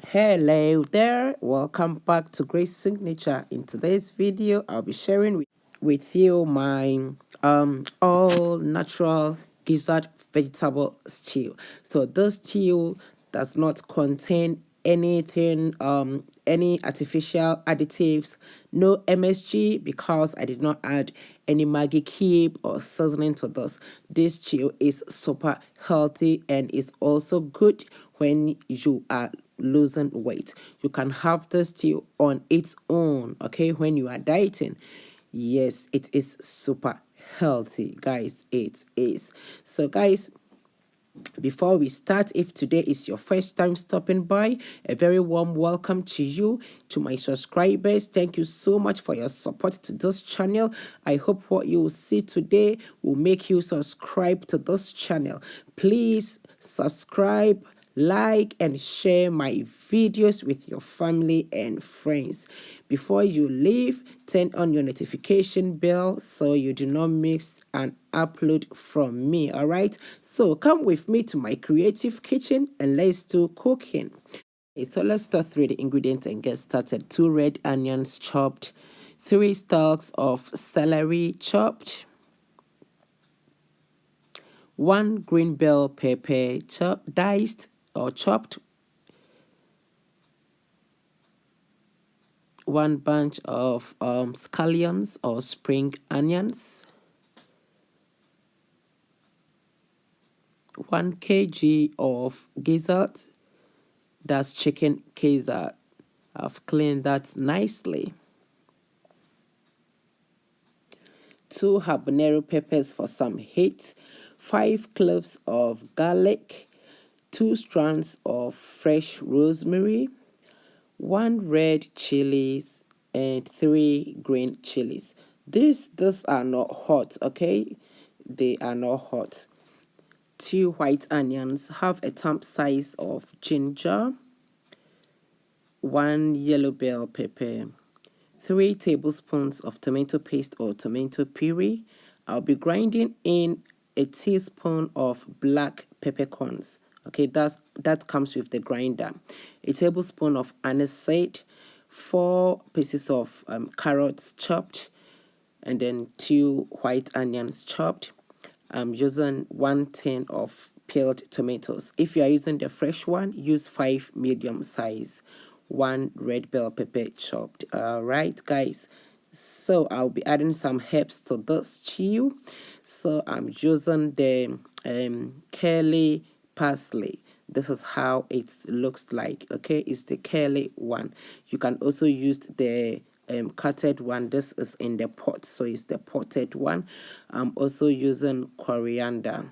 Hello there, welcome back to Grace Signature. In today's video I'll be sharing with you my all natural gizzard vegetable stew. So this stew does not contain anything any artificial additives, no MSG, because I did not add any Maggi cube or seasoning to this stew is super healthy and is also good when you are losing weight. You can have this stew on its own, okay, when you are dieting. Yes, it is super healthy, guys. It is. So guys, before we start, if today is your first time stopping by, a very warm welcome to you. To my subscribers, thank you so much for your support to this channel. I hope what you will see today will make you subscribe to this channel. Please subscribe, like, and share my videos with your family and friends. Before you leave, turn on your notification bell so you do not miss an upload from me. All right, so come with me to my creative kitchen and let's do cooking. Okay, so let's start through the ingredients and get started. 2 red onions chopped, 3 stalks of celery chopped, 1 green bell pepper diced or chopped, 1 bunch of scallions or spring onions, 1 kg of gizzard, that's chicken gizzard. I've cleaned that nicely. 2 habanero peppers for some heat, 5 cloves of garlic, 2 strands of fresh rosemary, 1 red chillies, and 3 green chillies. These are not hot, okay? They are not hot. 2 white onions, half a thumb size of ginger, 1 yellow bell pepper, 3 tablespoons of tomato paste or tomato puree. I'll be grinding in a teaspoon of black peppercorns. Okay, that comes with the grinder. A tablespoon of aniseed, 4 pieces of carrots chopped, and then 2 white onions chopped. I'm using 1 tin of peeled tomatoes. If you are using the fresh one, use 5 medium size. 1 red bell pepper chopped. All right, guys. So I'll be adding some herbs to this stew. So I'm using the curly parsley. This is how it looks like. Okay, it's the curly one. You can also use the cutted one. This is in the pot, so it's the potted one. I'm also using coriander.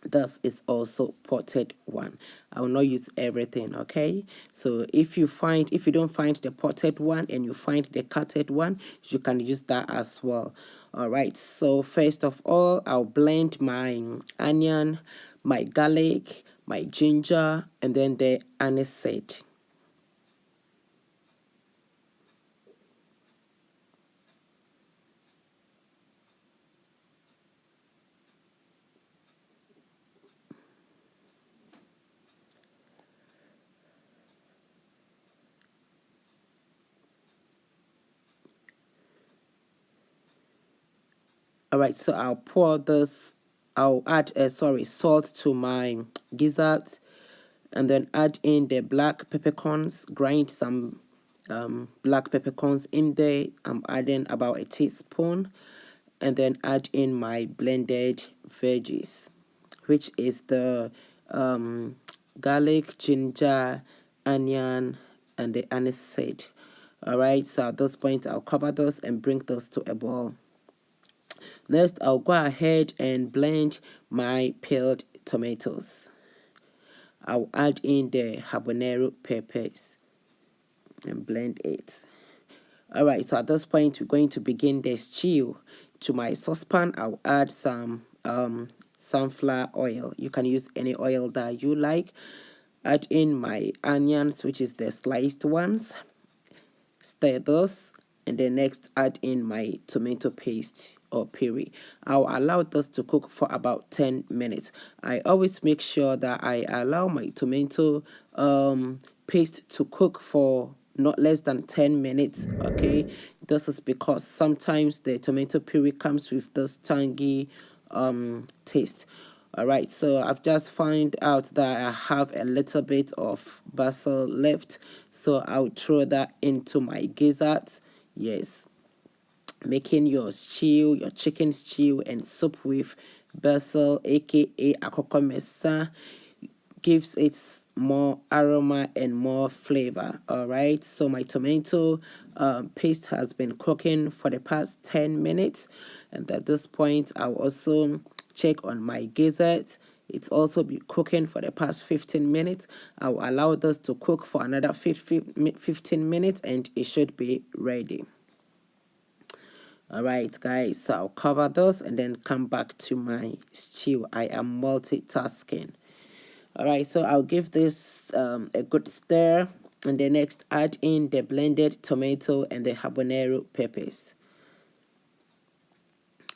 This is also potted one. I will not use everything, okay? So if you don't find the potted one and you find the cutted one, you can use that as well. All right, so first of all, I'll blend my onion, my garlic, my ginger, and then the aniseed. All right, so I'll add salt to my gizzard, and then add in the black peppercorns. Grind some black peppercorns in there. I'm adding about a teaspoon, and then add in my blended veggies, which is the garlic, ginger, onion, and the aniseed. All right, so at this point I'll cover those and bring those to a boil. Next, I'll go ahead and blend my peeled tomatoes. I'll add in the habanero peppers and blend it. All right, so at this point, we're going to begin the stew. To my saucepan, I'll add some sunflower oil. You can use any oil that you like. Add in my onions, which is the sliced ones. Stir those, and then next add in my tomato paste or puree. I'll allow this to cook for about 10 minutes. I always make sure that I allow my tomato paste to cook for not less than 10 minutes. Okay, this is because sometimes the tomato puree comes with this tangy taste. All right, so I've just found out that I have a little bit of basil left, so I'll throw that into my gizzards. Yes, making your stew, your chicken stew and soup with basil, aka akokomesa, gives it more aroma and more flavor. All right, so my tomato paste has been cooking for the past 10 minutes, and at this point I'll also check on my gizzard. It's also been cooking for the past 15 minutes. I'll allow this to cook for another 15 minutes and it should be ready. All right, guys, so I'll cover those and then come back to my stew. I am multitasking. All right, so I'll give this a good stir, and then next add in the blended tomato and the habanero peppers.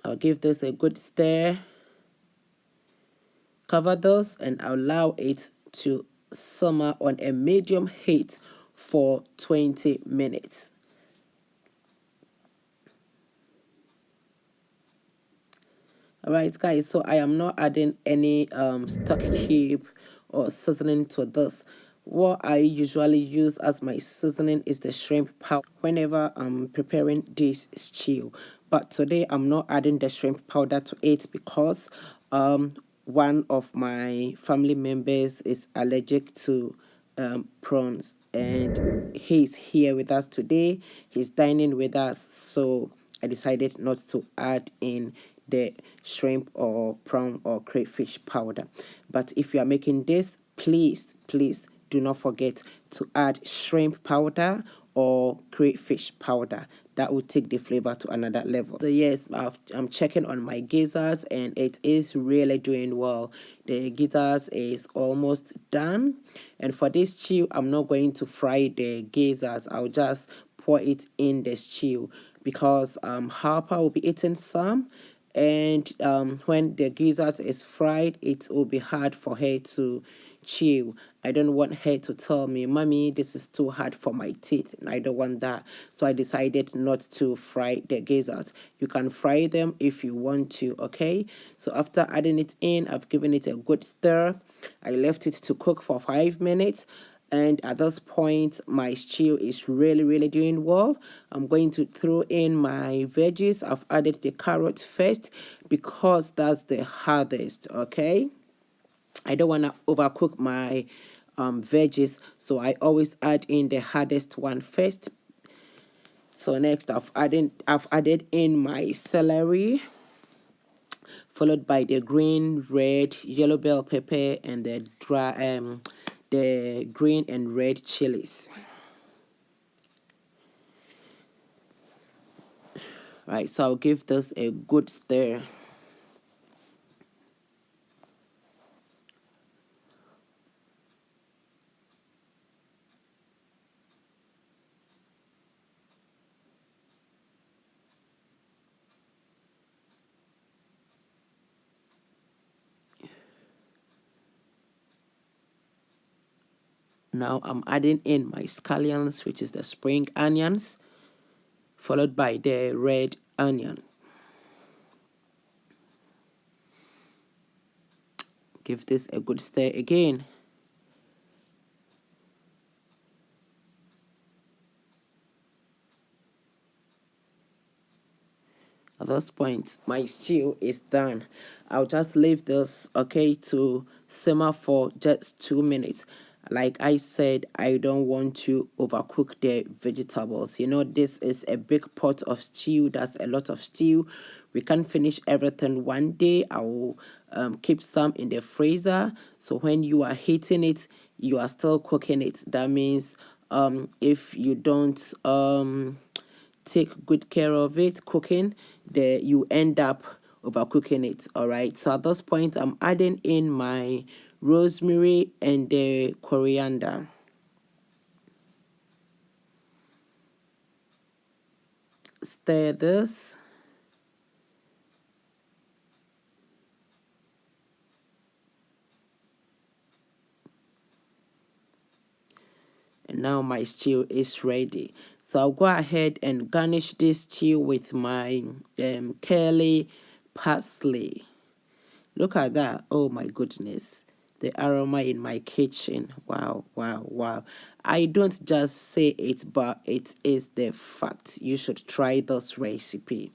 I'll give this a good stir, cover those, and allow it to simmer on a medium heat for 20 minutes. All right, guys, so I am not adding any stock cube or seasoning to this. What I usually use as my seasoning is the shrimp powder whenever I'm preparing this stew. But today I'm not adding the shrimp powder to it because one of my family members is allergic to prawns, and he's here with us today. He's dining with us, so I decided not to add in the shrimp or prawn or crayfish powder. But if you are making this, please do not forget to add shrimp powder or crayfish powder. That will take the flavor to another level. So yes, I'm checking on my gizzards and it is really doing well. The gizzards is almost done, and for this stew I'm not going to fry the gizzards. I'll just pour it in the stew because Harper will be eating some, and when the gizzard is fried, it will be hard for her to chew. I don't want her to tell me, "Mommy, this is too hard for my teeth," and I don't want that. So I decided not to fry the gizzards. You can fry them if you want to, okay? So after adding it in, I've given it a good stir. I left it to cook for 5 minutes. And at this point, my stew is really doing well. I'm going to throw in my veggies. I've added the carrot first because that's the hardest, okay? I don't want to overcook my veggies, so I always add in the hardest one first. So next, I've added in my celery, followed by the green, red, yellow bell pepper, and the green and red chillies. Right, so I'll give this a good stir. Now I'm adding in my scallions, which is the spring onions, followed by the red onion. Give this a good stir again. At this point, my stew is done. I'll just leave this, okay, to simmer for just 2 minutes. Like I said, I don't want to overcook the vegetables. You know, this is a big pot of stew. That's a lot of stew. We can't finish everything one day. I will keep some in the freezer. So when you are heating it, you are still cooking it. That means if you don't take good care of it cooking, you end up overcooking it. All right, so at this point I'm adding in my rosemary and the coriander. Stir this. Now my stew is ready. So I'll go ahead and garnish this stew with my curly parsley. Look at that. Oh my goodness. The aroma in my kitchen. Wow, wow, wow. I don't just say it, but it is the fact. You should try this recipe.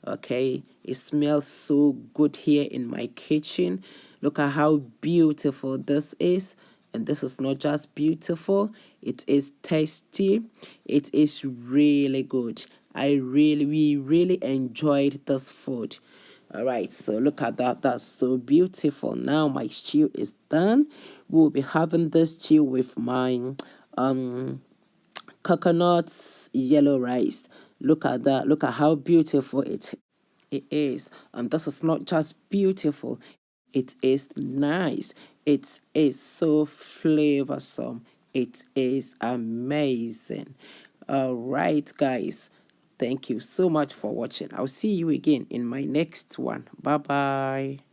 Okay, it smells so good here in my kitchen. Look at how beautiful this is. And this is not just beautiful, it is tasty. It is really good. We really enjoyed this food. All right, so look at that. That's so beautiful. Now my stew is done. We'll be having this stew with my coconuts yellow rice. Look at that. Look at how beautiful it is. And this is not just beautiful, it is nice. It is so flavorsome. It is amazing. All right, guys, thank you so much for watching. I'll see you again in my next one. Bye bye.